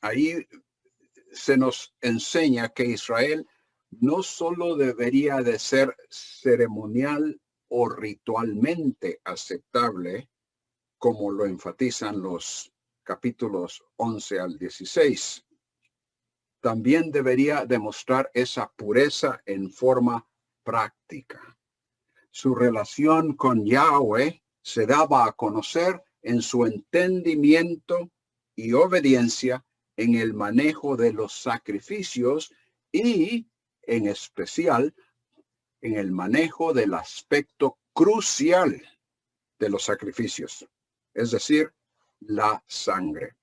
ahí se nos enseña que Israel no solo debería de ser ceremonial o ritualmente aceptable, como lo enfatizan los capítulos 11 al 16, también debería demostrar esa pureza en forma práctica. Su relación con Yahweh se daba a conocer en su entendimiento y obediencia en el manejo de los sacrificios y, en especial, en el manejo del aspecto crucial de los sacrificios, es decir, la sangre.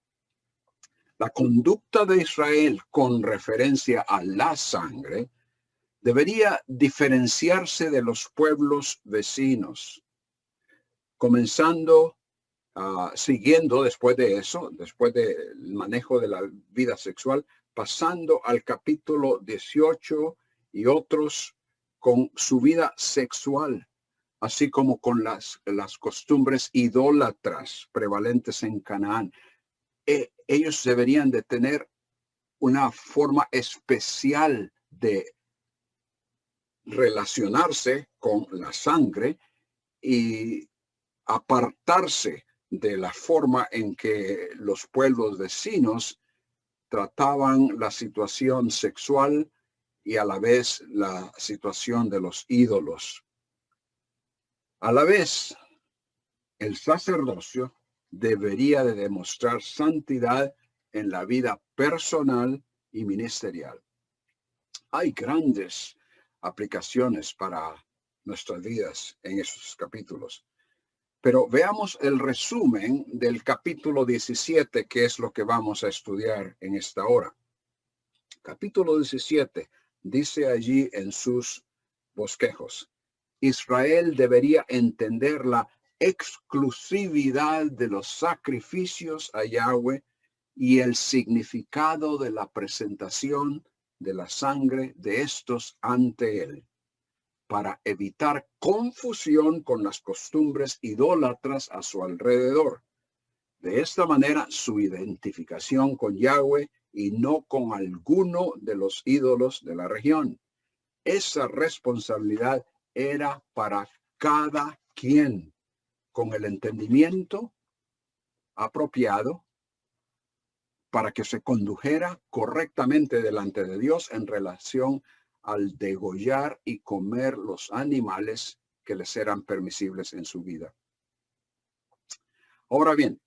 La conducta de Israel con referencia a la sangre debería diferenciarse de los pueblos vecinos, comenzando, siguiendo después de eso, después del manejo de la vida sexual, pasando al capítulo 18 y otros con su vida sexual, así como con las costumbres idólatras prevalentes en Canaán. Ellos deberían de tener una forma especial de relacionarse con la sangre y apartarse de la forma en que los pueblos vecinos trataban la situación sexual y a la vez la situación de los ídolos. A la vez, el sacerdocio debería de demostrar santidad en la vida personal y ministerial. Hay grandes aplicaciones para nuestras vidas en esos capítulos. Pero veamos el resumen del capítulo 17, que es lo que vamos a estudiar en esta hora. Capítulo 17 dice allí en sus bosquejos: Israel debería entender la exclusividad de los sacrificios a Yahweh y el significado de la presentación de la sangre de estos ante él, para evitar confusión con las costumbres idólatras a su alrededor. De esta manera, su identificación con Yahweh y no con alguno de los ídolos de la región. Esa responsabilidad era para cada quien, con el entendimiento apropiado para que se condujera correctamente delante de Dios en relación al degollar y comer los animales que les eran permisibles en su vida. Ahora bien,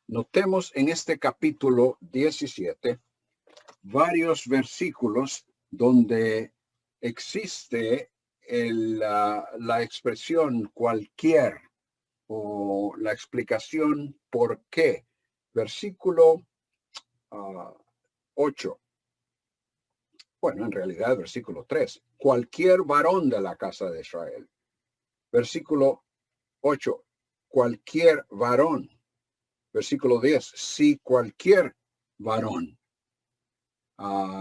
notemos en este capítulo 17 varios versículos donde existe la expresión cualquier o la explicación por qué. Versículo 8. Bueno, en realidad, versículo 3. Cualquier varón de la casa de Israel. Versículo 8. Cualquier varón. Versículo 10. Si cualquier varón.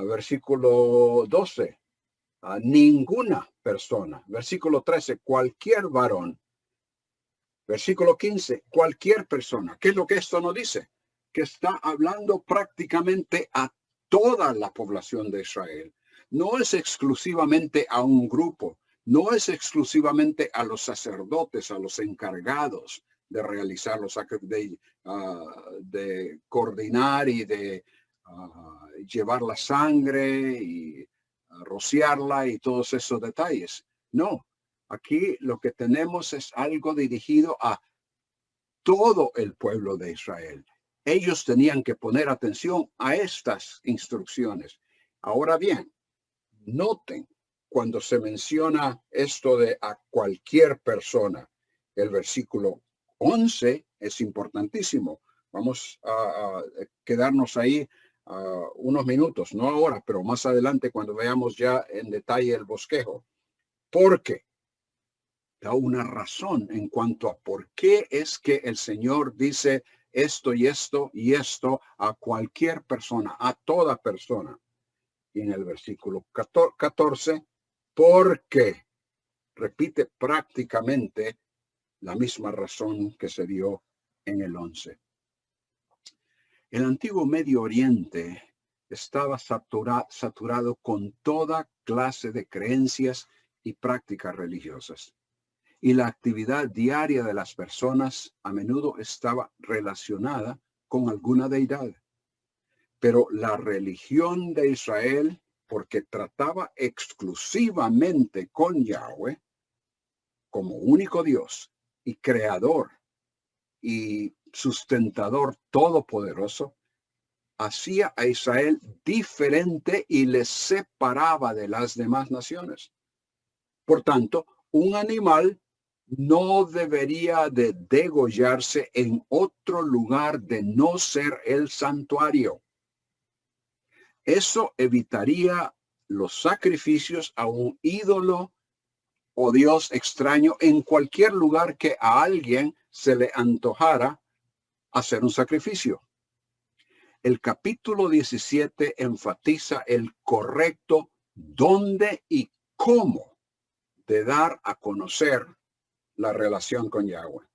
Versículo 12. Ninguna persona. Versículo 13. Cualquier varón. Versículo 15. Cualquier persona. ¿Qué es lo que esto nos dice? Que está hablando prácticamente a toda la población de Israel. No es exclusivamente a un grupo, no es exclusivamente a los sacerdotes, a los encargados de realizar los sacrificios, de coordinar y de llevar la sangre y rociarla y todos esos detalles. No, aquí lo que tenemos es algo dirigido a todo el pueblo de Israel. Ellos tenían que poner atención a estas instrucciones. Ahora bien, noten cuando se menciona esto de a cualquier persona. El versículo 11 es importantísimo. Vamos a quedarnos ahí unos minutos, no ahora, pero más adelante cuando veamos ya en detalle el bosquejo. Porque da una razón en cuanto a por qué es que el Señor dice esto y esto y esto a cualquier persona, a toda persona. Y en el versículo 14, porque repite prácticamente la misma razón que se dio en el 11. El antiguo Medio Oriente estaba saturado con toda clase de creencias y prácticas religiosas. Y la actividad diaria de las personas a menudo estaba relacionada con alguna deidad. Pero la religión de Israel, porque trataba exclusivamente con Yahweh como único Dios y creador y sustentador todopoderoso, hacía a Israel diferente y les separaba de las demás naciones. Por tanto, un animal no debería de degollarse en otro lugar de no ser el santuario. Eso evitaría los sacrificios a un ídolo o Dios extraño en cualquier lugar que a alguien se le antojara hacer un sacrificio. El capítulo 17 enfatiza el correcto dónde y cómo de dar a conocer la relación con Yahweh,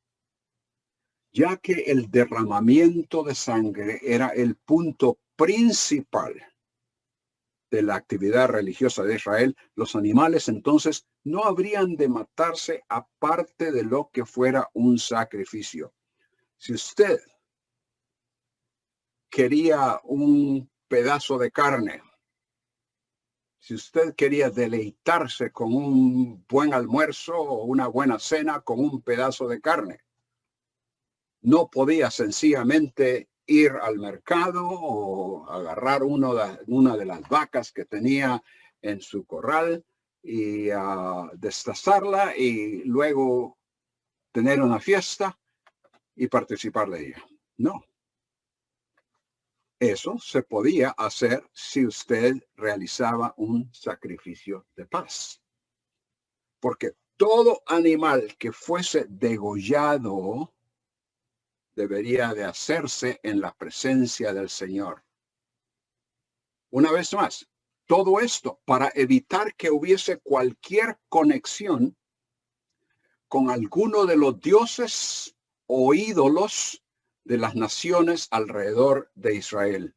ya que el derramamiento de sangre era el punto principal de la actividad religiosa de Israel. Los animales entonces no habrían de matarse aparte de lo que fuera un sacrificio. Si usted quería un pedazo de carne, si usted quería deleitarse con un buen almuerzo o una buena cena con un pedazo de carne, no podía sencillamente ir al mercado o agarrar una de las vacas que tenía en su corral y destazarla y luego tener una fiesta y participar de ella. No. Eso se podía hacer si usted realizaba un sacrificio de paz. Porque todo animal que fuese degollado debería de hacerse en la presencia del Señor. Una vez más, todo esto para evitar que hubiese cualquier conexión con alguno de los dioses o ídolos de las naciones alrededor de Israel.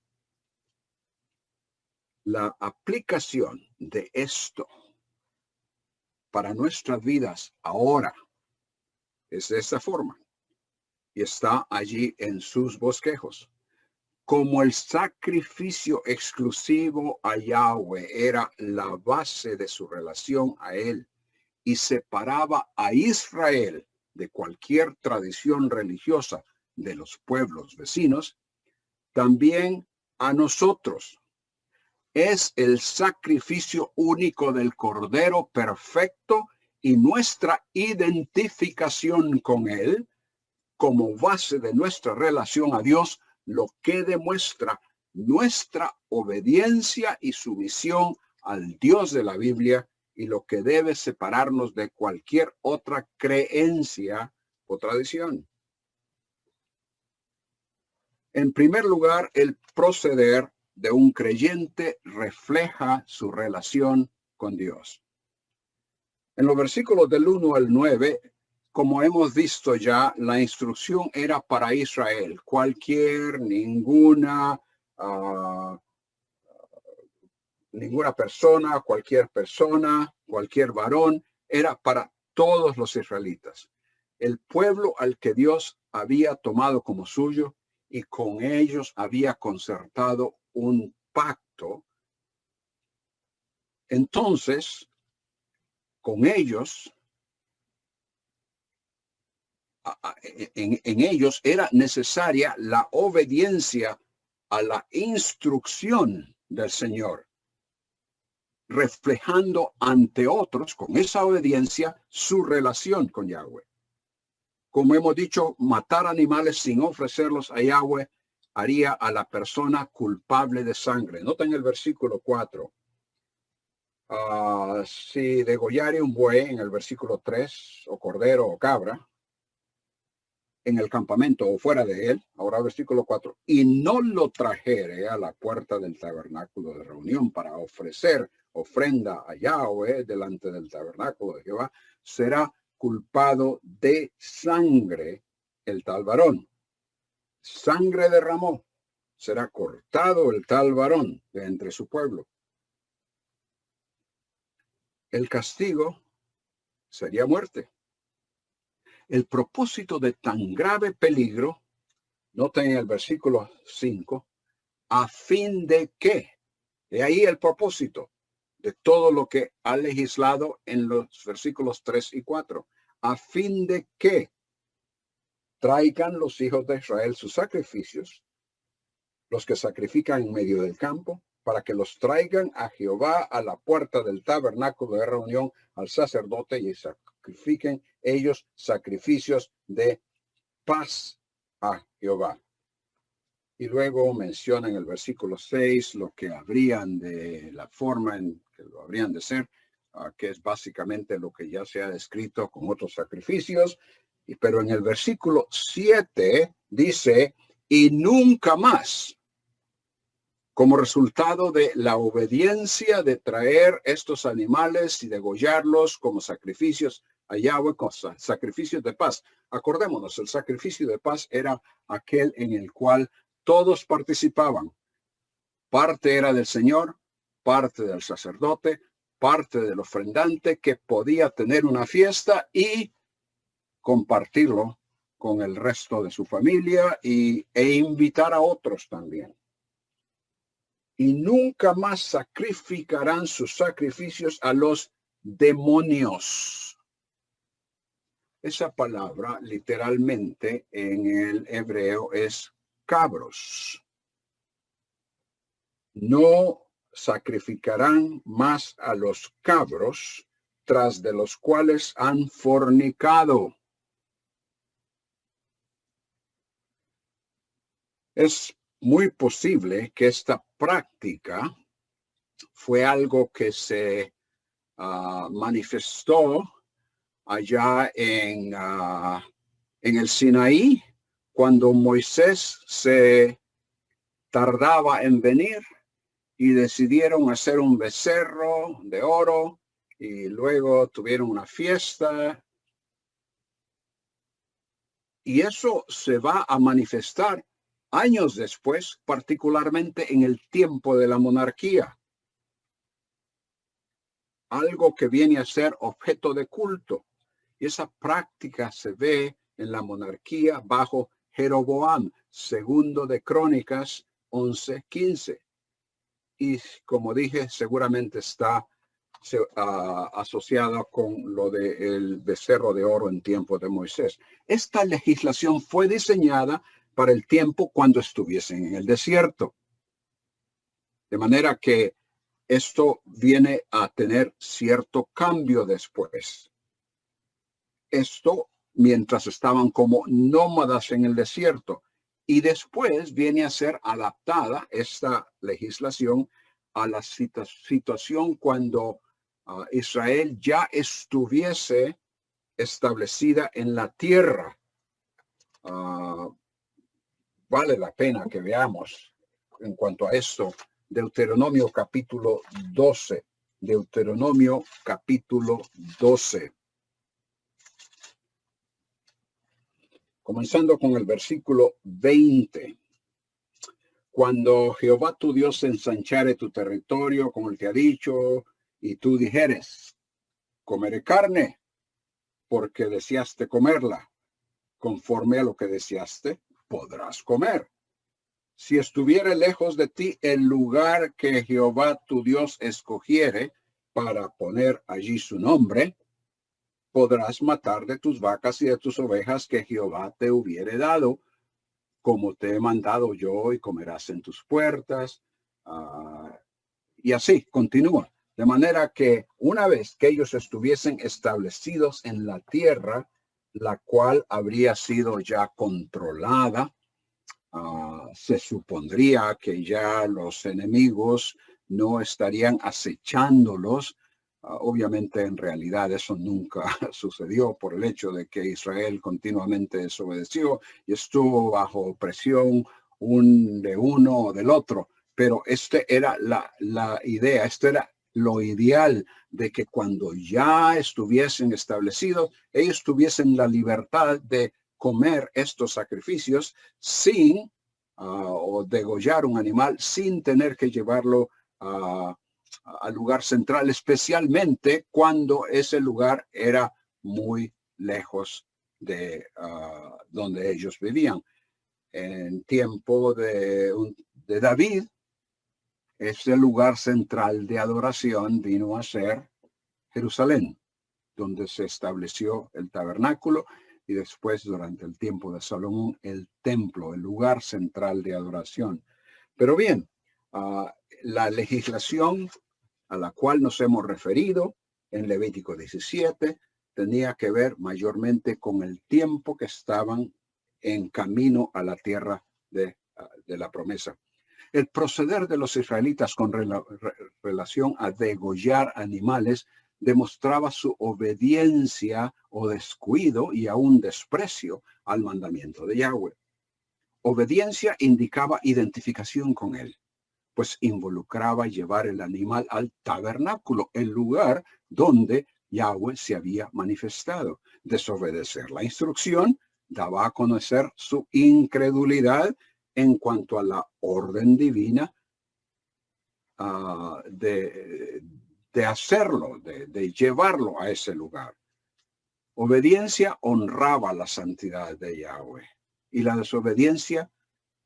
La aplicación de esto para nuestras vidas ahora es de esta forma y está allí en sus bosquejos. Como el sacrificio exclusivo a Yahweh era la base de su relación a él y separaba a Israel de cualquier tradición religiosa de los pueblos vecinos, también a nosotros es el sacrificio único del Cordero perfecto y nuestra identificación con él como base de nuestra relación a Dios, lo que demuestra nuestra obediencia y sumisión al Dios de la Biblia y lo que debe separarnos de cualquier otra creencia o tradición. En primer lugar, el proceder de un creyente refleja su relación con Dios. En los versículos del 1 al 9, como hemos visto ya, la instrucción era para Israel. Ninguna persona, cualquier varón, era para todos los israelitas. El pueblo al que Dios había tomado como suyo y con ellos había concertado un pacto. Entonces, con ellos, en ellos era necesaria la obediencia a la instrucción del Señor, reflejando ante otros con esa obediencia su relación con Yahweh. Como hemos dicho, matar animales sin ofrecerlos a Yahweh haría a la persona culpable de sangre. Nota en el versículo 4. Si degollare un buey, en el versículo 3, o cordero o cabra, en el campamento o fuera de él, ahora versículo 4, y no lo trajere a la puerta del tabernáculo de reunión para ofrecer ofrenda a Yahweh delante del tabernáculo de Jehová, será culpado de sangre el tal varón. Sangre derramó, será cortado el tal varón de entre su pueblo. El castigo sería muerte. El propósito de tan grave peligro, noten en el versículo 5, a fin de que, de ahí el propósito de todo lo que ha legislado en los versículos 3 y 4, a fin de que traigan los hijos de Israel sus sacrificios, los que sacrifican en medio del campo, para que los traigan a Jehová a la puerta del tabernáculo de reunión al sacerdote y sacrifiquen ellos sacrificios de paz a Jehová. Y luego menciona en el versículo 6 lo que habrían de, la forma en que lo habrían de ser, que es básicamente lo que ya se ha descrito con otros sacrificios. Pero en el versículo 7 dice, y nunca más, como resultado de la obediencia de traer estos animales y degollarlos como sacrificios a Yahweh, sacrificios de paz. Acordémonos, el sacrificio de paz era aquel en el cual todos participaban. Parte era del Señor, parte del sacerdote, parte del ofrendante que podía tener una fiesta y compartirlo con el resto de su familia e invitar a otros también. Y nunca más sacrificarán sus sacrificios a los demonios. Esa palabra literalmente en el hebreo es cabros. No sacrificarán más a los cabros tras de los cuales han fornicado. Es muy posible que esta práctica fue algo que se manifestó allá en el Sinaí, cuando Moisés se tardaba en venir y decidieron hacer un becerro de oro y luego tuvieron una fiesta. Y eso se va a manifestar años después, particularmente en el tiempo de la monarquía. Algo que viene a ser objeto de culto. Y esa práctica se ve en la monarquía bajo Jeroboam, segundo de Crónicas 11:15. Y como dije, seguramente está asociada con lo del becerro de oro en tiempo de Moisés. Esta legislación fue diseñada para el tiempo cuando estuviesen en el desierto. De manera que esto viene a tener cierto cambio después. Esto mientras estaban como nómadas en el desierto. Y después viene a ser adaptada esta legislación a la situación cuando Israel ya estuviese establecida en la tierra. Vale la pena que veamos en cuanto a esto Deuteronomio capítulo 12. Deuteronomio capítulo 12. Comenzando con el versículo 20. Cuando Jehová tu Dios ensanchare tu territorio, como él te ha dicho, y tú dijeres, comeré carne, porque deseaste comerla, conforme a lo que deseaste, podrás comer. Si estuviere lejos de ti el lugar que Jehová tu Dios escogiere para poner allí su nombre, podrás matar de tus vacas y de tus ovejas que Jehová te hubiere dado, como te he mandado yo, y comerás en tus puertas. Y así continúa. De manera que una vez que ellos estuviesen establecidos en la tierra, la cual habría sido ya controlada, se supondría que ya los enemigos no estarían acechándolos. Obviamente, en realidad, eso nunca sucedió por el hecho de que Israel continuamente desobedeció y estuvo bajo presión de uno o del otro. Pero era la idea, era lo ideal, de que cuando ya estuviesen establecidos, ellos tuviesen la libertad de comer estos sacrificios sin o degollar un animal sin tener que llevarlo al lugar central, especialmente cuando ese lugar era muy lejos de donde ellos vivían. En tiempo de David, ese lugar central de adoración vino a ser Jerusalén, donde se estableció el tabernáculo y después, durante el tiempo de Salomón, el templo, el lugar central de adoración. Pero bien, la legislación a la cual nos hemos referido en Levítico 17 tenía que ver mayormente con el tiempo que estaban en camino a la tierra de la promesa. El proceder de los israelitas con relación a degollar animales demostraba su obediencia o descuido y aún desprecio al mandamiento de Yahweh. Obediencia indicaba identificación con él, pues involucraba llevar el animal al tabernáculo, el lugar donde Yahweh se había manifestado. Desobedecer la instrucción daba a conocer su incredulidad en cuanto a la orden divina de hacerlo, de llevarlo a ese lugar. Obediencia honraba la santidad de Yahweh y la desobediencia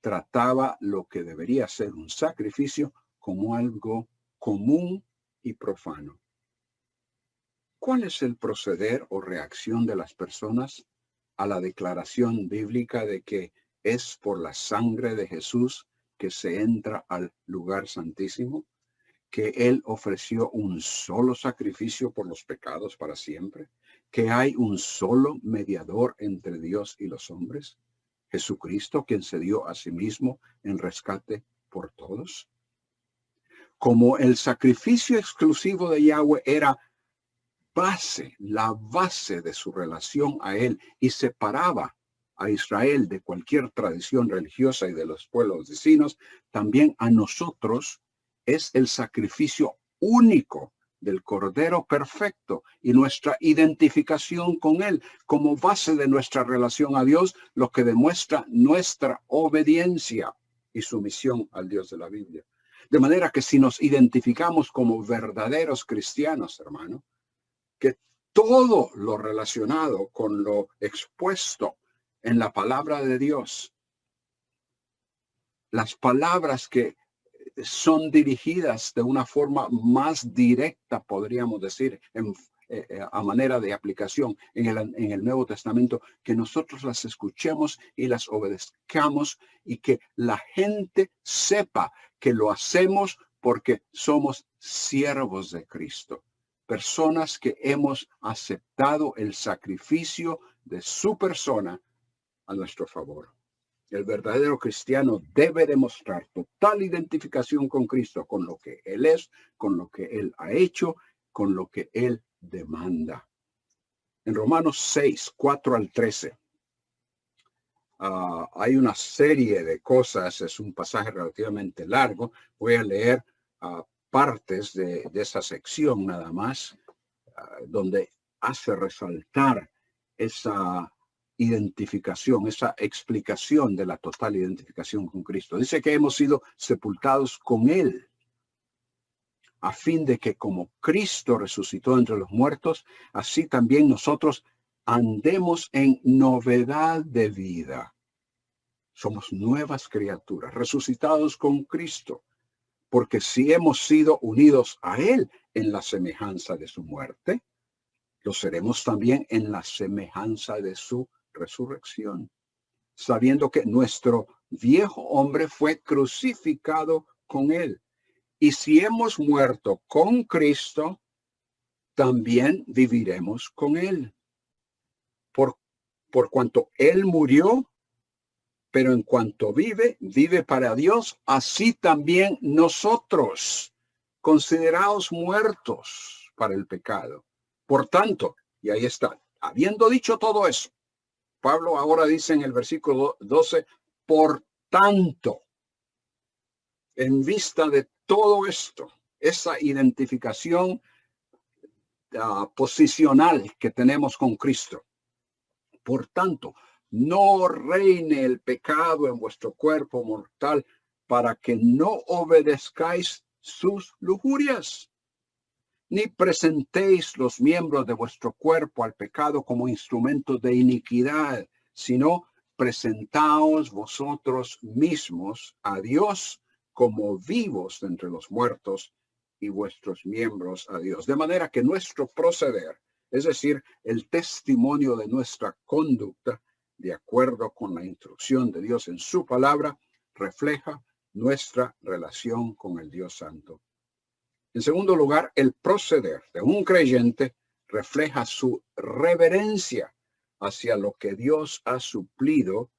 trataba lo que debería ser un sacrificio como algo común y profano. ¿Cuál es el proceder o reacción de las personas a la declaración bíblica de que es por la sangre de Jesús que se entra al lugar santísimo? Que Él ofreció un solo sacrificio por los pecados para siempre, que hay un solo mediador entre Dios y los hombres, Jesucristo, quien se dio a sí mismo en rescate por todos. Como el sacrificio exclusivo de Yahweh era la base de su relación a Él y separaba a Israel de cualquier tradición religiosa y de los pueblos vecinos, también a nosotros es el sacrificio único del Cordero perfecto y nuestra identificación con Él como base de nuestra relación a Dios, lo que demuestra nuestra obediencia y sumisión al Dios de la Biblia. De manera que si nos identificamos como verdaderos cristianos, hermano, que todo lo relacionado con lo expuesto en la palabra de Dios, las palabras que son dirigidas de una forma más directa, podríamos decir, a manera de aplicación en el Nuevo Testamento, que nosotros las escuchemos y las obedezcamos y que la gente sepa que lo hacemos porque somos siervos de Cristo, personas que hemos aceptado el sacrificio de su persona a nuestro favor. El verdadero cristiano debe demostrar total identificación con Cristo, con lo que Él es, con lo que Él ha hecho, con lo que Él demanda. En Romanos 6, 4 al 13, hay una serie de cosas, es un pasaje relativamente largo. Voy a leer partes de esa sección nada más, donde hace resaltar esa identificación, esa explicación de la total identificación con Cristo. Dice que hemos sido sepultados con Él, a fin de que como Cristo resucitó entre los muertos, así también nosotros andemos en novedad de vida. Somos nuevas criaturas, resucitados con Cristo, porque si hemos sido unidos a Él en la semejanza de su muerte, lo seremos también en la semejanza de su resurrección, sabiendo que nuestro viejo hombre fue crucificado con Él. Y si hemos muerto con Cristo, también viviremos con Él. Por cuanto Él murió, pero en cuanto vive, vive para Dios, así también nosotros, considerados muertos para el pecado. Por tanto, y ahí está, habiendo dicho todo eso, Pablo ahora dice en el versículo 12, por tanto, en vista de todo esto, esa identificación posicional que tenemos con Cristo, por tanto, no reine el pecado en vuestro cuerpo mortal, para que no obedezcáis sus lujurias, ni presentéis los miembros de vuestro cuerpo al pecado como instrumentos de iniquidad, sino presentaos vosotros mismos a Dios como vivos de entre los muertos y vuestros miembros a Dios. De manera que nuestro proceder, es decir, el testimonio de nuestra conducta, de acuerdo con la instrucción de Dios en su palabra, refleja nuestra relación con el Dios Santo. En segundo lugar, el proceder de un creyente refleja su reverencia hacia lo que Dios ha suplido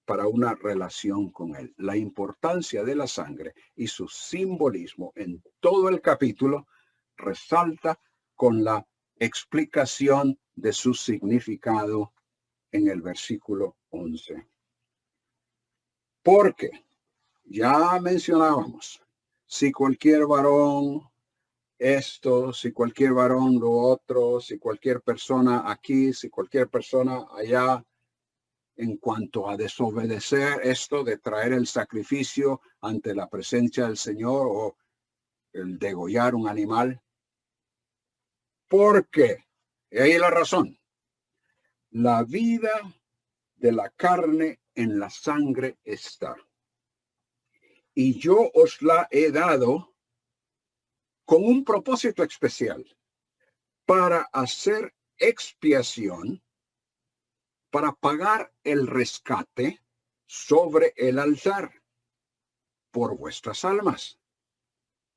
para una relación con él. La importancia de la sangre y su simbolismo en todo el capítulo resalta con la explicación de su significado en el versículo 11. Porque ya mencionábamos, si cualquier varón esto, si cualquier varón lo otro, si cualquier persona aquí, si cualquier persona allá, en cuanto a desobedecer esto de traer el sacrificio ante la presencia del Señor o el degollar un animal. Porque, y ahí la razón, la vida de la carne en la sangre está. Y yo os la he dado con un propósito especial, para hacer expiación, para pagar el rescate sobre el altar por vuestras almas.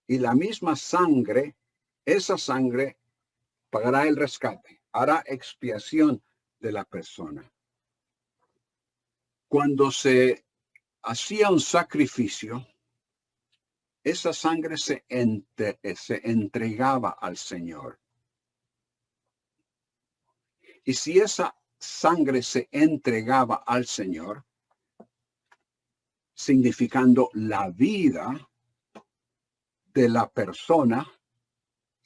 Y la misma sangre, esa sangre pagará el rescate, hará expiación de la persona. Cuando se hacía un sacrificio, esa sangre se entregaba al Señor. Y si esa sangre se entregaba al Señor, significando la vida de la persona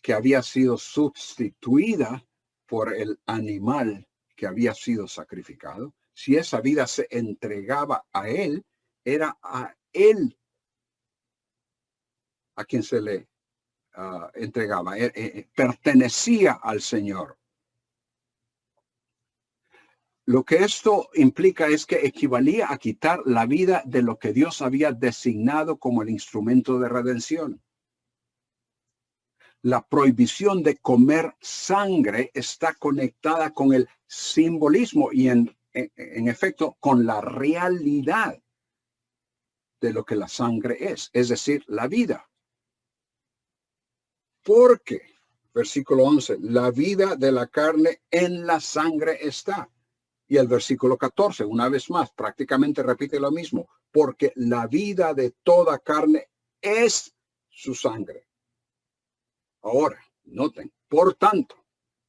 que había sido sustituida por el animal que había sido sacrificado, si esa vida se entregaba a él, era a él a quien se le entregaba, pertenecía al Señor. Lo que esto implica es que equivalía a quitar la vida de lo que Dios había designado como el instrumento de redención. La prohibición de comer sangre está conectada con el simbolismo y en efecto con la realidad de lo que la sangre es decir, la vida. Porque, versículo 11, la vida de la carne en la sangre está. Y el versículo 14, una vez más, prácticamente repite lo mismo, porque la vida de toda carne es su sangre. Ahora, noten, por tanto,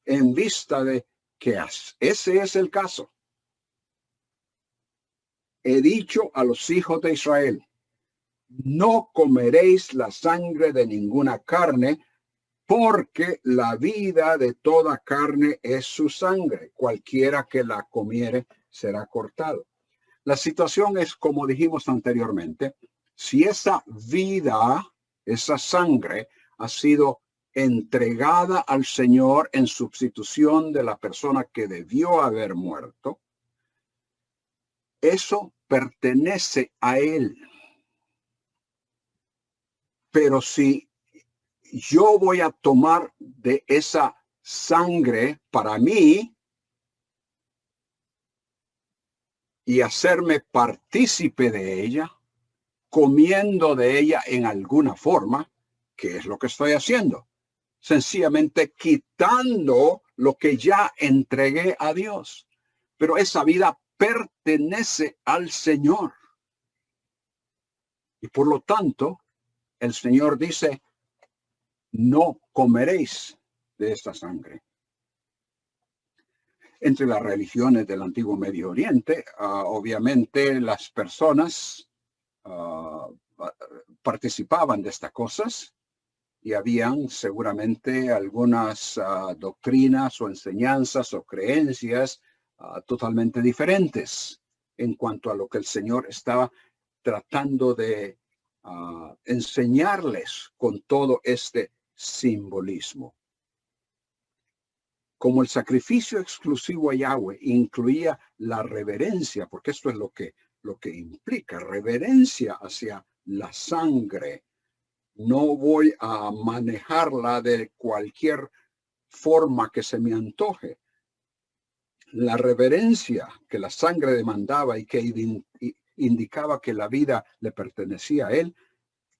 en vista de que ese es el caso, he dicho a los hijos de Israel, no comeréis la sangre de ninguna carne, porque la vida de toda carne es su sangre. Cualquiera que la comiere será cortado. La situación es como dijimos anteriormente, si esa vida, esa sangre ha sido entregada al Señor en sustitución de la persona que debió haber muerto, eso pertenece a Él. Pero si yo voy a tomar de esa sangre para mí y hacerme partícipe de ella, comiendo de ella en alguna forma, ¿qué es lo que estoy haciendo? Sencillamente quitando lo que ya entregué a Dios. Pero esa vida pertenece al Señor. Y por lo tanto, el Señor dice, no comeréis de esta sangre. Entre las religiones del antiguo Medio Oriente, obviamente las personas participaban de estas cosas y habían seguramente algunas doctrinas o enseñanzas o creencias totalmente diferentes en cuanto a lo que el Señor estaba tratando de enseñarles con todo este simbolismo. Como el sacrificio exclusivo a Yahweh incluía la reverencia, porque esto es lo que implica, reverencia hacia la sangre. No voy a manejarla de cualquier forma que se me antoje. La reverencia que la sangre demandaba y que indicaba que la vida le pertenecía a él,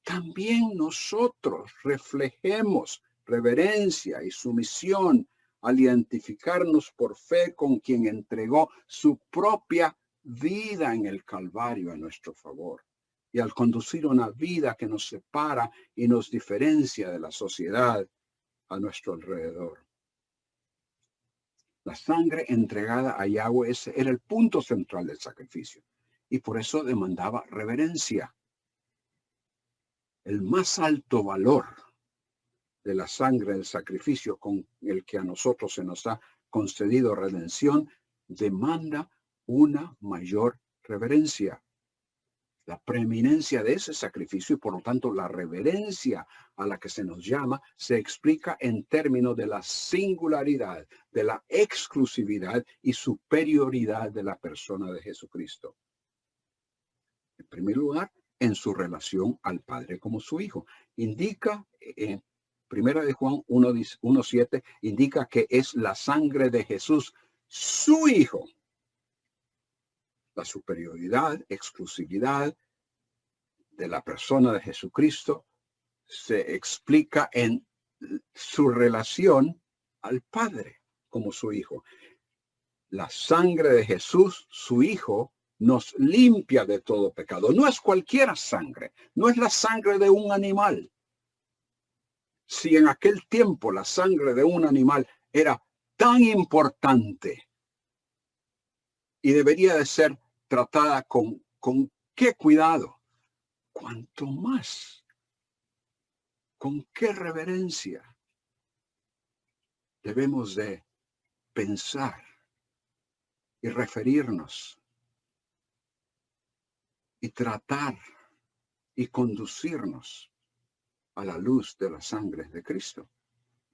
también nosotros reflejemos reverencia y sumisión al identificarnos por fe con quien entregó su propia vida en el Calvario a nuestro favor y al conducir una vida que nos separa y nos diferencia de la sociedad a nuestro alrededor. La sangre entregada a Yahweh era el punto central del sacrificio y por eso demandaba reverencia. El más alto valor de la sangre del sacrificio con el que a nosotros se nos ha concedido redención demanda una mayor reverencia. La preeminencia de ese sacrificio y por lo tanto la reverencia a la que se nos llama se explica en términos de la singularidad, de la exclusividad y superioridad de la persona de Jesucristo. En primer lugar, en su relación al Padre como su Hijo. Indica, en Primera de Juan 1:7, indica que es la sangre de Jesús, su Hijo. La superioridad, exclusividad de la persona de Jesucristo se explica en su relación al Padre como su Hijo. La sangre de Jesús, su Hijo, nos limpia de todo pecado. No es cualquier sangre, no es la sangre de un animal. Si en aquel tiempo la sangre de un animal era tan importante y debería de ser tratada con qué cuidado, cuanto más, con qué reverencia debemos de pensar y referirnos y tratar y conducirnos a la luz de la sangre de Cristo.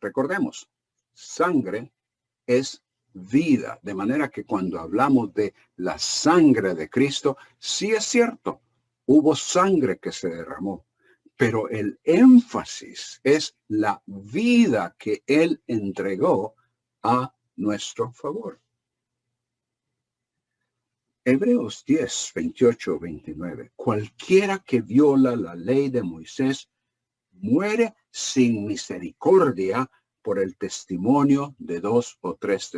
Recordemos, sangre es vida, de manera que cuando hablamos de la sangre de Cristo, sí es cierto, hubo sangre que se derramó, pero el énfasis es la vida que Él entregó a nuestro favor. Hebreos 10:28-29. Cualquiera que viola la ley de Moisés muere sin misericordia por el testimonio de 2 o 3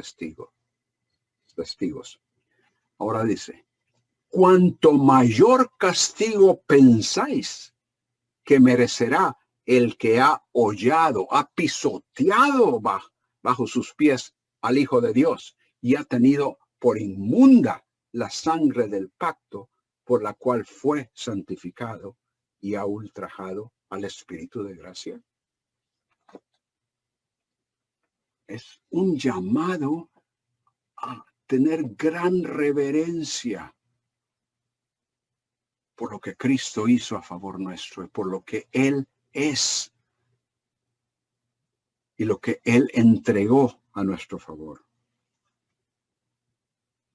testigos. Ahora dice, cuanto mayor castigo pensáis que merecerá el que ha hollado, ha pisoteado bajo sus pies al Hijo de Dios y ha tenido por inmunda la sangre del pacto por la cual fue santificado y ha ultrajado al Espíritu de gracia. Es un llamado a tener gran reverencia por lo que Cristo hizo a favor nuestro y por lo que Él es y lo que Él entregó a nuestro favor.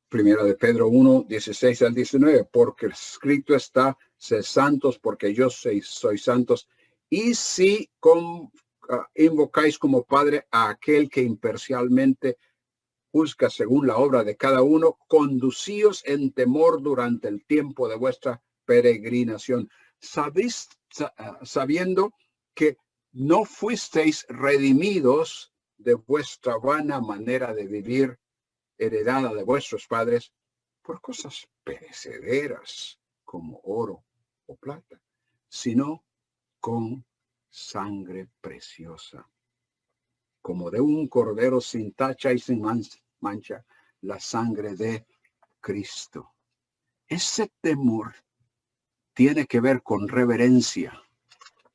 Primera de Pedro 1:16-19, porque escrito está, sed santos porque yo soy santos, y si invocáis como Padre a aquel que imparcialmente juzga según la obra de cada uno, conducíos en temor durante el tiempo de vuestra peregrinación, sabiendo que no fuisteis redimidos de vuestra vana manera de vivir, heredada de vuestros padres, por cosas perecederas como oro o plata, sino con sangre preciosa, como de un cordero sin tacha y sin mancha, la sangre de Cristo. Ese temor tiene que ver con reverencia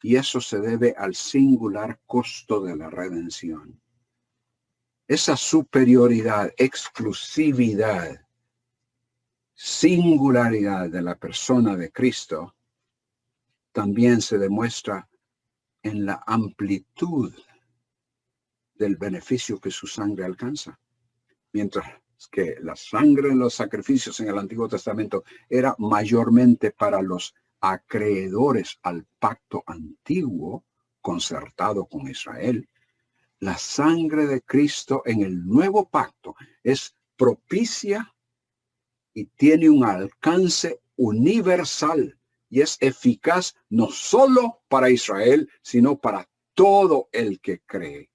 y eso se debe al singular costo de la redención. Esa superioridad, exclusividad, singularidad de la persona de Cristo también se demuestra en la amplitud del beneficio que su sangre alcanza. Mientras que la sangre de los sacrificios en el Antiguo Testamento era mayormente para los acreedores al pacto antiguo concertado con Israel, la sangre de Cristo en el nuevo pacto es propicia y tiene un alcance universal y es eficaz no solo para Israel, sino para todo el que cree.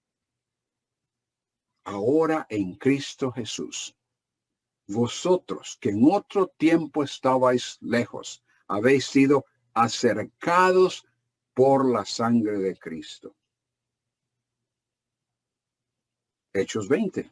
Ahora en Cristo Jesús, vosotros que en otro tiempo estabais lejos, habéis sido acercados por la sangre de Cristo. Hechos 20.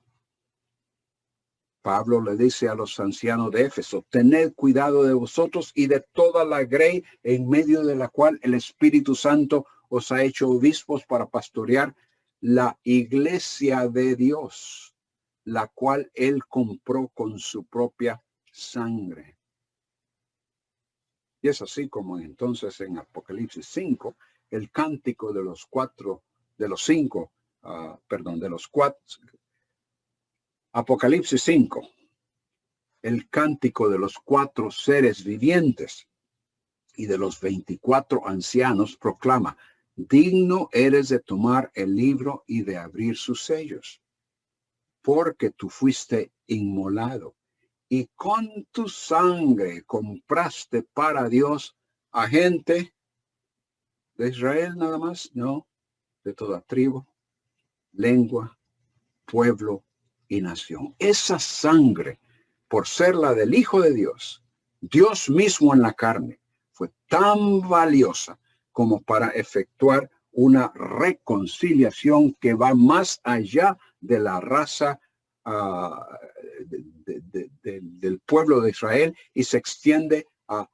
Pablo le dice a los ancianos de Éfeso, tened cuidado de vosotros y de toda la grey en medio de la cual el Espíritu Santo os ha hecho obispos para pastorear la iglesia de Dios, la cual él compró con su propia sangre. Y es así como entonces en Apocalipsis 5, el cántico de los cuatro, Apocalipsis 5, el cántico de los 4 seres vivientes y de los 24 ancianos proclama, digno eres de tomar el libro y de abrir sus sellos, porque tú fuiste inmolado y con tu sangre compraste para Dios a gente de Israel nada más, no, de toda tribu, lengua, pueblo y nación. Esa sangre, por ser la del Hijo de Dios, Dios mismo en la carne, fue tan valiosa como para efectuar una reconciliación que va más allá de la raza del pueblo de Israel y se extiende a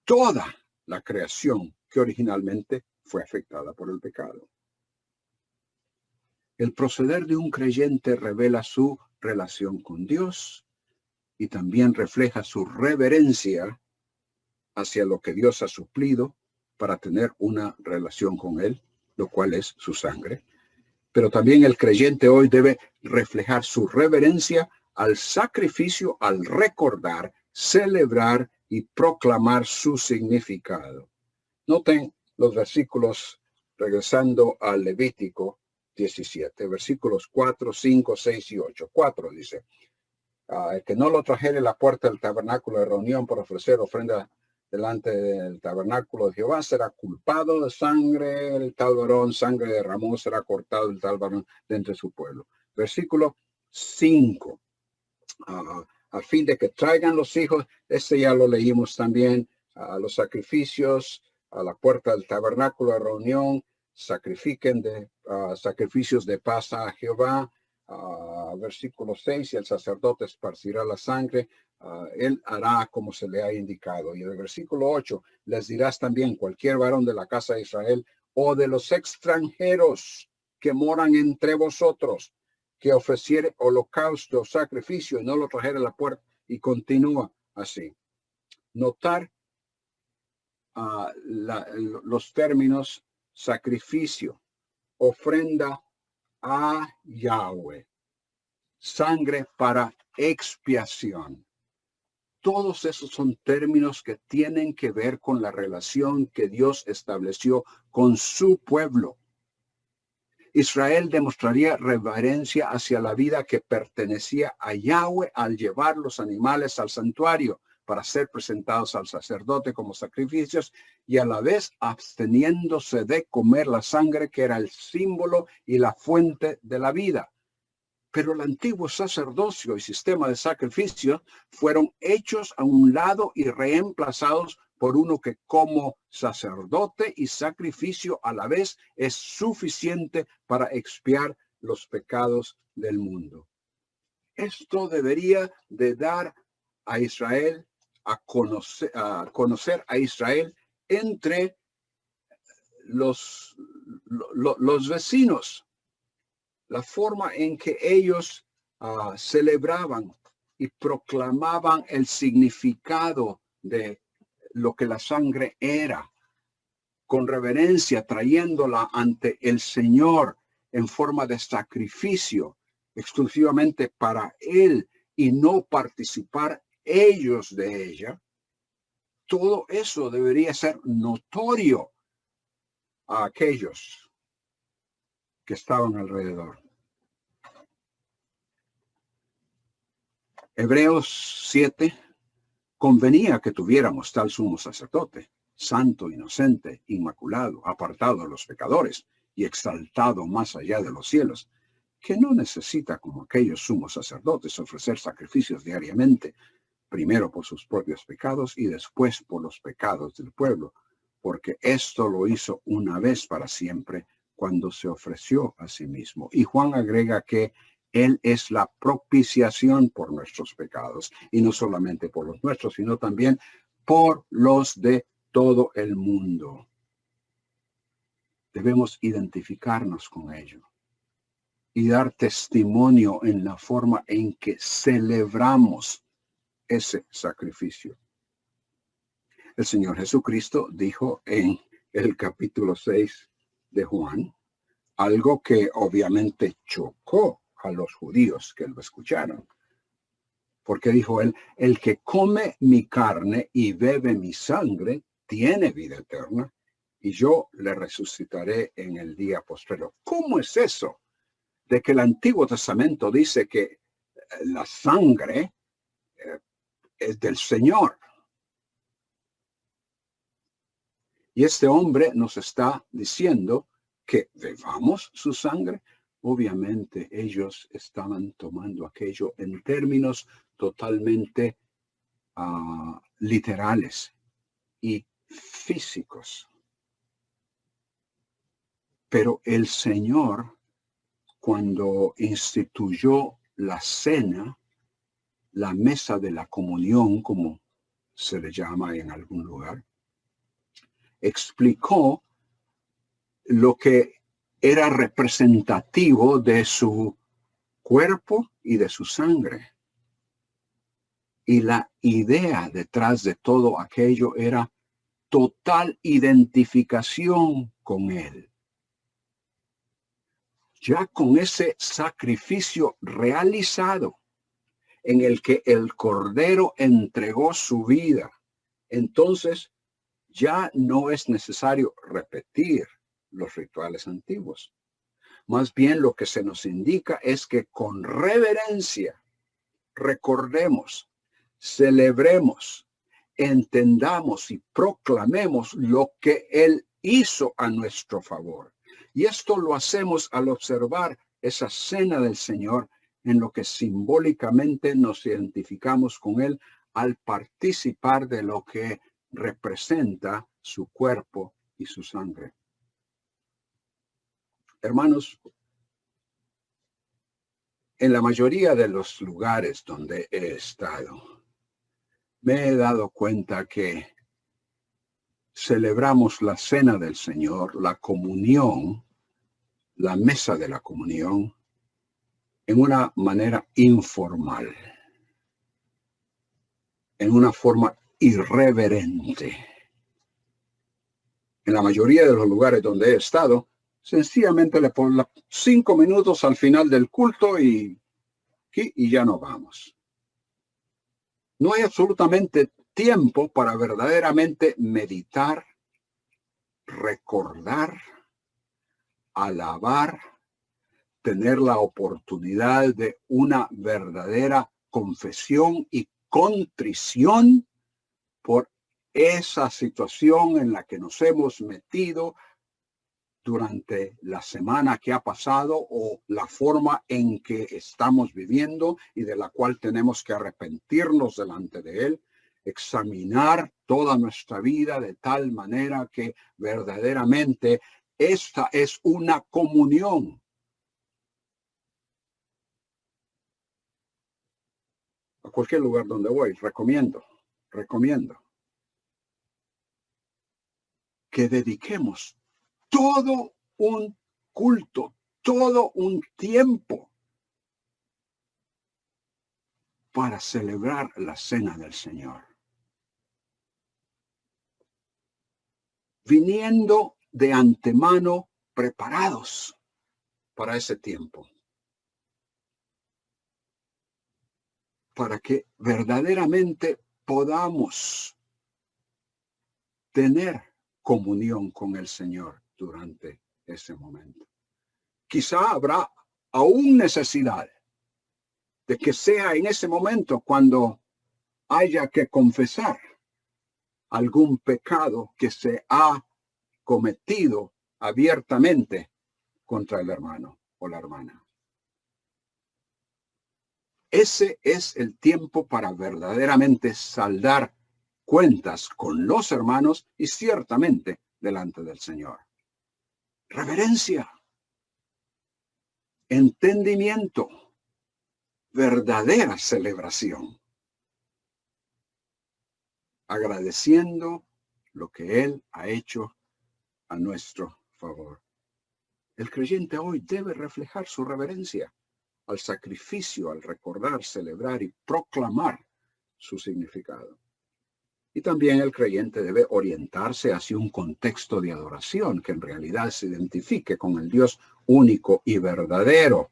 toda la creación que originalmente fue afectada por el pecado. El proceder de un creyente revela su relación con Dios y también refleja su reverencia hacia lo que Dios ha suplido para tener una relación con Él, lo cual es su sangre. Pero también el creyente hoy debe reflejar su reverencia al sacrificio, al recordar, celebrar y proclamar su significado. Noten los versículos regresando al Levítico 17, versículos 4, 5, 6 y 8. 4 dice, el que no lo trajere a la puerta del tabernáculo de reunión para ofrecer ofrenda delante del tabernáculo de Jehová será culpado de sangre, el tal varón, sangre derramó, será cortado el tal varón de entre su pueblo. Versículo 5, a fin de que traigan los hijos, este ya lo leímos también, a los sacrificios, a la puerta del tabernáculo de reunión, sacrifiquen sacrificios de paz a Jehová. Versículo 6, y el sacerdote esparcirá la sangre, él hará como se le ha indicado. Y el versículo 8, les dirás también, cualquier varón de la casa de Israel o de los extranjeros que moran entre vosotros, que ofreciere holocausto o sacrificio y no lo trajere a la puerta, y continúa así. Notar los términos sacrificio, ofrenda a Yahweh, sangre para expiación. Todos esos son términos que tienen que ver con la relación que Dios estableció con su pueblo. Israel demostraría reverencia hacia la vida que pertenecía a Yahweh al llevar los animales al santuario para ser presentados al sacerdote como sacrificios y a la vez absteniéndose de comer la sangre que era el símbolo y la fuente de la vida. Pero el antiguo sacerdocio y sistema de sacrificios fueron hechos a un lado y reemplazados por uno que como sacerdote y sacrificio a la vez es suficiente para expiar los pecados del mundo. Esto debería de dar a Israel a conocer a Israel entre los vecinos. la forma en que ellos celebraban y proclamaban el significado de lo que la sangre era, con reverencia, trayéndola ante el Señor en forma de sacrificio, exclusivamente para Él, y no participar ellos de ella. Todo eso debería ser notorio a aquellos que estaban alrededor. Hebreos 7 convenía que tuviéramos tal sumo sacerdote, santo, inocente, inmaculado, apartado de los pecadores y exaltado más allá de los cielos, que no necesita, como aquellos sumos sacerdotes, ofrecer sacrificios diariamente, primero por sus propios pecados y después por los pecados del pueblo, porque esto lo hizo una vez para siempre cuando se ofreció a sí mismo. Y Juan agrega que Él es la propiciación por nuestros pecados, y no solamente por los nuestros, sino también por los de todo el mundo. Debemos identificarnos con ello y dar testimonio en la forma en que celebramos ese sacrificio. El Señor Jesucristo dijo en el capítulo 6 de Juan algo que obviamente chocó a los judíos que lo escucharon. Porque dijo él, el que come mi carne y bebe mi sangre tiene vida eterna, y yo le resucitaré en el día postrero. ¿Cómo es eso? De que el Antiguo Testamento dice que la sangre es del Señor. Y este hombre nos está diciendo que bebamos su sangre. Obviamente ellos estaban tomando aquello en términos totalmente literales y físicos. Pero el Señor, cuando instituyó la cena, la mesa de la comunión, como se le llama en algún lugar, explicó lo que era representativo de su cuerpo y de su sangre. Y la idea detrás de todo aquello era total identificación con Él. Ya con ese sacrificio realizado en el que el Cordero entregó su vida, entonces ya no es necesario repetir los rituales antiguos. Más bien lo que se nos indica es que con reverencia recordemos, celebremos, entendamos y proclamemos lo que Él hizo a nuestro favor. Y esto lo hacemos al observar esa cena del Señor, en lo que simbólicamente nos identificamos con Él al participar de lo que representa su cuerpo y su sangre. Hermanos, en la mayoría de los lugares donde he estado, me he dado cuenta que celebramos la cena del Señor, la comunión, la mesa de la comunión, en una manera informal, en una forma irreverente. En la mayoría de los lugares donde he estado, sencillamente le pongo 5 minutos al final del culto y ya no vamos. No hay absolutamente tiempo para verdaderamente meditar, recordar, alabar, tener la oportunidad de una verdadera confesión y contrición por esa situación en la que nos hemos metido durante la semana que ha pasado o la forma en que estamos viviendo y de la cual tenemos que arrepentirnos delante de Él, examinar toda nuestra vida de tal manera que verdaderamente esta es una comunión. A cualquier lugar donde voy, recomiendo que dediquemos todo un culto, todo un tiempo para celebrar la cena del Señor. Viniendo de antemano preparados para ese tiempo. Para que verdaderamente podamos tener comunión con el Señor durante ese momento. Quizá habrá aún necesidad de que sea en ese momento cuando haya que confesar algún pecado que se ha cometido abiertamente contra el hermano o la hermana. Ese es el tiempo para verdaderamente saldar cuentas con los hermanos y ciertamente delante del Señor. Reverencia, entendimiento, verdadera celebración, agradeciendo lo que Él ha hecho a nuestro favor. El creyente hoy debe reflejar su reverencia al sacrificio, al recordar, celebrar y proclamar su significado. Y también el creyente debe orientarse hacia un contexto de adoración que en realidad se identifique con el Dios único y verdadero.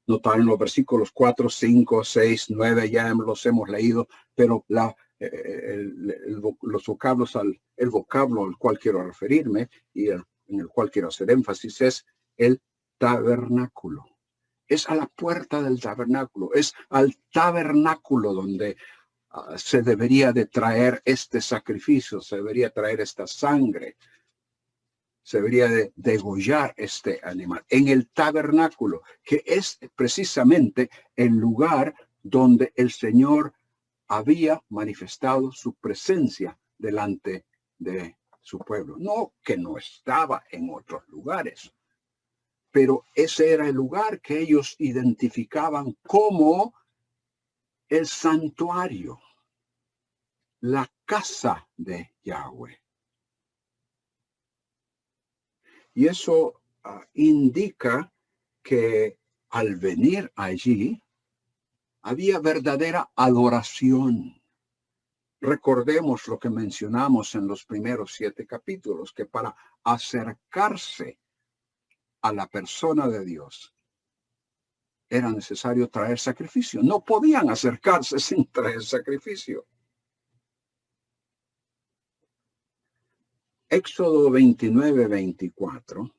Notaron los versículos 4, 5, 6, 9, ya los hemos leído, pero el vocablo al cual quiero referirme y en el cual quiero hacer énfasis es el tabernáculo. Es a la puerta del tabernáculo, es al tabernáculo donde se debería de traer este sacrificio, se debería traer esta sangre, se debería de degollar este animal en el tabernáculo, que es precisamente el lugar donde el Señor había manifestado su presencia delante de su pueblo. No que no estaba en otros lugares, pero ese era el lugar que ellos identificaban como el santuario, la casa de Yahweh. Y eso indica que al venir allí había verdadera adoración. Recordemos lo que mencionamos en los primeros 7 capítulos, que para acercarse a la persona de Dios era necesario traer sacrificio. No podían acercarse sin traer sacrificio. Éxodo 29, 24.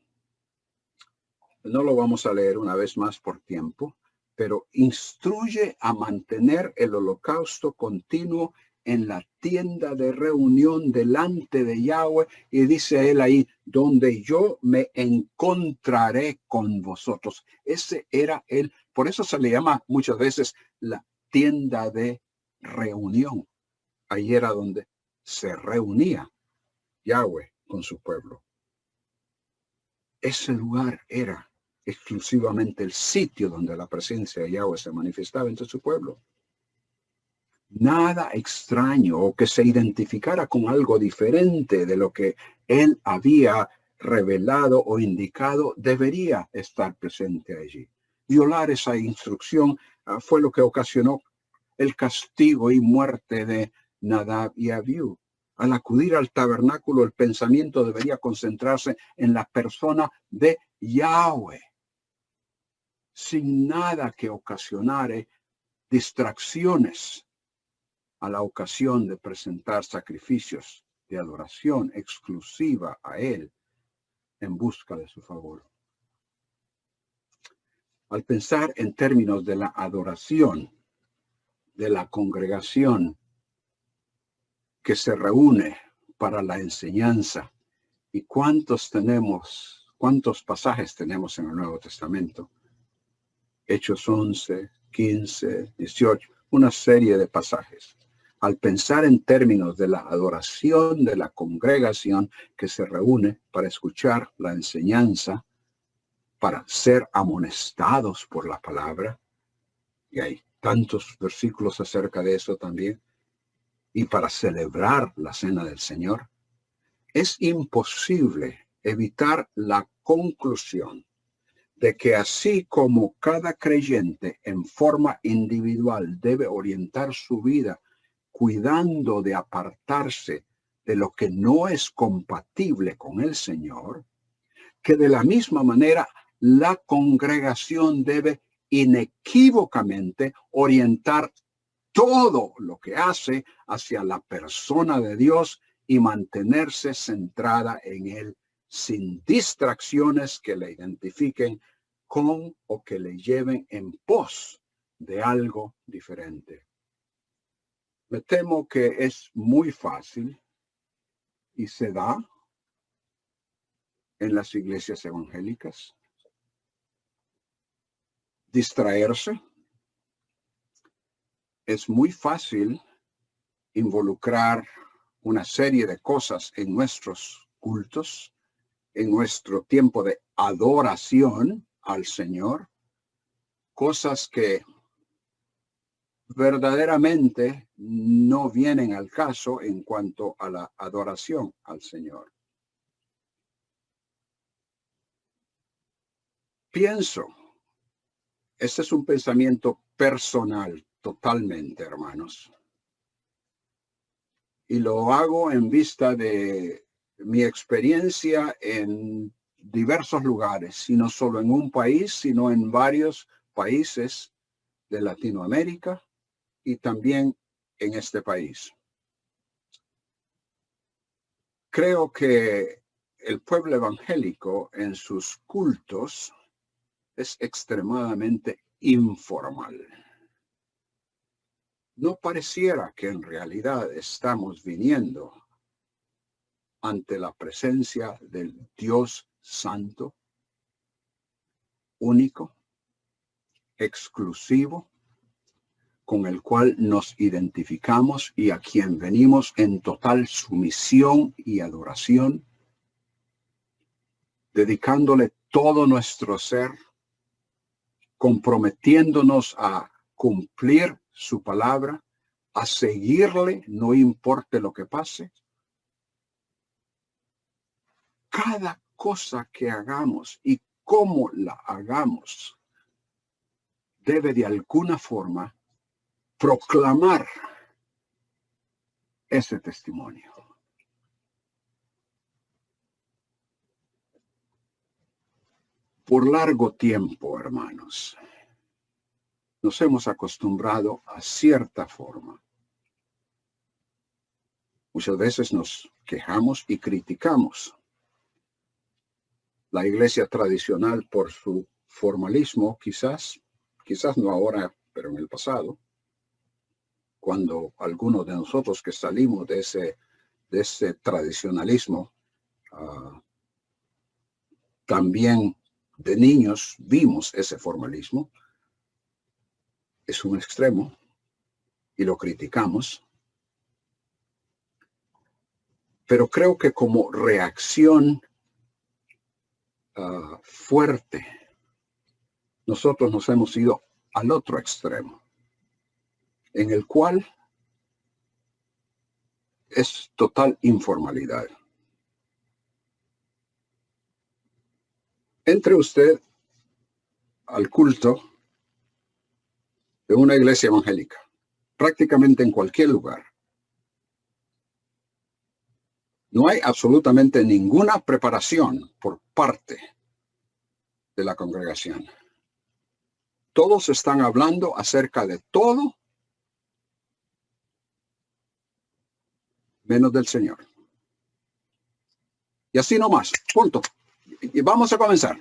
No lo vamos a leer una vez más por tiempo, pero instruye a mantener el holocausto continuo en la tienda de reunión delante de Yahweh, y dice él ahí, donde yo me encontraré con vosotros. Ese era él, por eso se le llama muchas veces la tienda de reunión. Ahí era donde se reunía Yahweh con su pueblo. Ese lugar era exclusivamente el sitio donde la presencia de Yahweh se manifestaba entre su pueblo. Nada extraño o que se identificara con algo diferente de lo que él había revelado o indicado debería estar presente allí. Violar esa instrucción fue lo que ocasionó el castigo y muerte de Nadab y Abiú. Al acudir al tabernáculo, el pensamiento debería concentrarse en la persona de Yahweh, sin nada que ocasionare distracciones a la ocasión de presentar sacrificios de adoración exclusiva a Él en busca de su favor. Al pensar en términos de la adoración de la congregación que se reúne para la enseñanza, ¿y cuántos pasajes tenemos en el Nuevo Testamento? Hechos 11, 15, 18, una serie de pasajes. Al pensar en términos de la adoración de la congregación que se reúne para escuchar la enseñanza, para ser amonestados por la palabra, y hay tantos versículos acerca de eso también, y para celebrar la cena del Señor, es imposible evitar la conclusión de que así como cada creyente en forma individual debe orientar su vida cuidando de apartarse de lo que no es compatible con el Señor, que de la misma manera la congregación debe inequívocamente orientar todo lo que hace hacia la persona de Dios y mantenerse centrada en Él sin distracciones que le identifiquen con o que le lleven en pos de algo diferente. Me temo que es muy fácil y se da en las iglesias evangélicas distraerse. Es muy fácil involucrar una serie de cosas en nuestros cultos, en nuestro tiempo de adoración al Señor, cosas que verdaderamente no vienen al caso en cuanto a la adoración al Señor. Pienso, este es un pensamiento personal totalmente, hermanos, y lo hago en vista de mi experiencia en diversos lugares, y no solo en un país, sino en varios países de Latinoamérica y también en este país. Creo que el pueblo evangélico en sus cultos es extremadamente informal. No pareciera que en realidad estamos viniendo ante la presencia del Dios Santo, único, exclusivo, con el cual nos identificamos y a quien venimos en total sumisión y adoración, dedicándole todo nuestro ser, comprometiéndonos a cumplir su palabra, a seguirle, no importe lo que pase. Cada cosa que hagamos y cómo la hagamos debe de alguna forma proclamar ese testimonio. Por largo tiempo, hermanos, nos hemos acostumbrado a cierta forma. Muchas veces nos quejamos y criticamos la iglesia tradicional por su formalismo, quizás no ahora, pero en el pasado, cuando algunos de nosotros que salimos de ese tradicionalismo, también de niños vimos ese formalismo. Es un extremo y lo criticamos. Pero creo que como reacción fuerte, nosotros nos hemos ido al otro extremo, en el cual es total informalidad. Entre usted al culto de una iglesia evangélica, prácticamente en cualquier lugar. No hay absolutamente ninguna preparación por parte de la congregación. Todos están hablando acerca de todo menos del Señor. Y así nomás, punto. Y vamos a comenzar.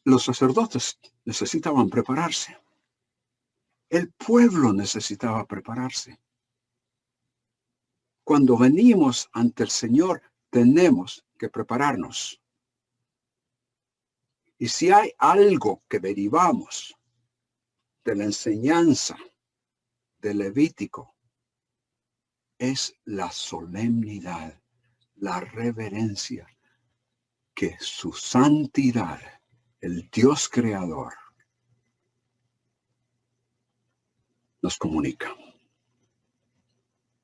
Los sacerdotes necesitaban prepararse. El pueblo necesitaba prepararse. Cuando venimos ante el Señor, tenemos que prepararnos. Y si hay algo que derivamos de la enseñanza de Levítico, es la solemnidad, la reverencia que su santidad, el Dios creador, nos comunica.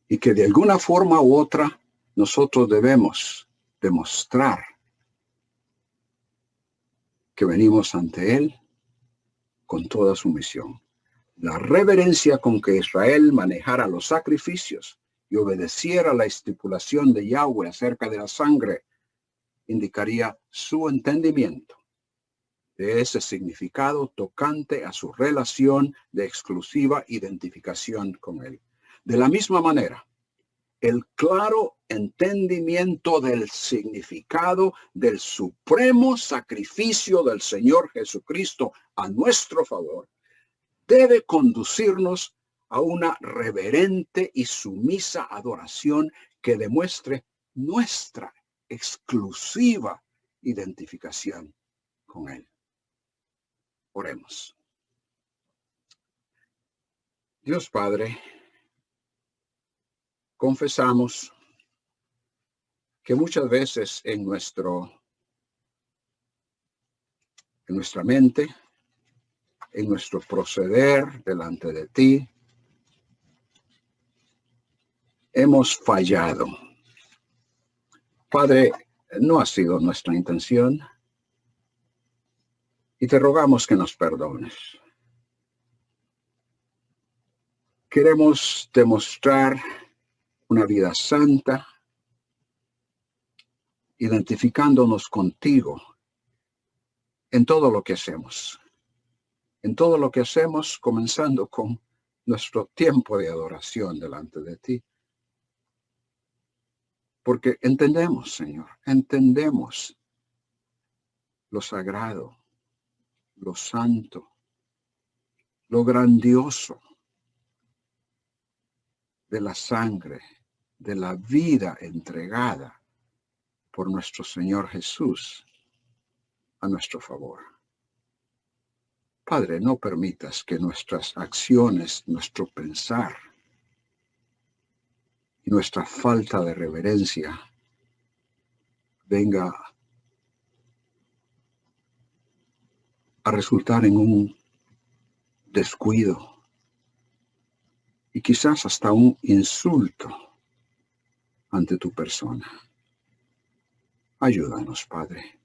Y que de alguna forma u otra nosotros debemos demostrar que venimos ante Él con toda sumisión. La reverencia con que Israel manejara los sacrificios y obedeciera la estipulación de Yahweh acerca de la sangre indicaría su entendimiento de ese significado tocante a su relación de exclusiva identificación con Él. De la misma manera, el claro entendimiento del significado del supremo sacrificio del Señor Jesucristo a nuestro favor debe conducirnos a una reverente y sumisa adoración que demuestre nuestra exclusiva identificación con Él. Oremos. Dios Padre, confesamos que muchas veces en nuestra mente, en nuestro proceder delante de ti, hemos fallado. Padre, no ha sido nuestra intención y te rogamos que nos perdones. Queremos demostrar una vida santa, identificándonos contigo en todo lo que hacemos. En todo lo que hacemos, comenzando con nuestro tiempo de adoración delante de ti. Porque entendemos, Señor, entendemos lo sagrado, lo santo, lo grandioso de la sangre, de la vida entregada por nuestro Señor Jesús a nuestro favor. Padre, no permitas que nuestras acciones, nuestro pensar y nuestra falta de reverencia venga a resultar en un descuido y quizás hasta un insulto ante tu persona. Ayúdanos, Padre.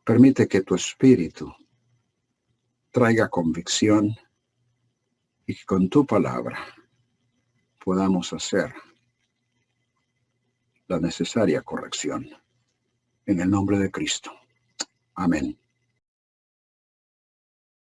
Permite que tu Espíritu traiga convicción y que con tu palabra podamos hacer la necesaria corrección. En el nombre de Cristo. Amén.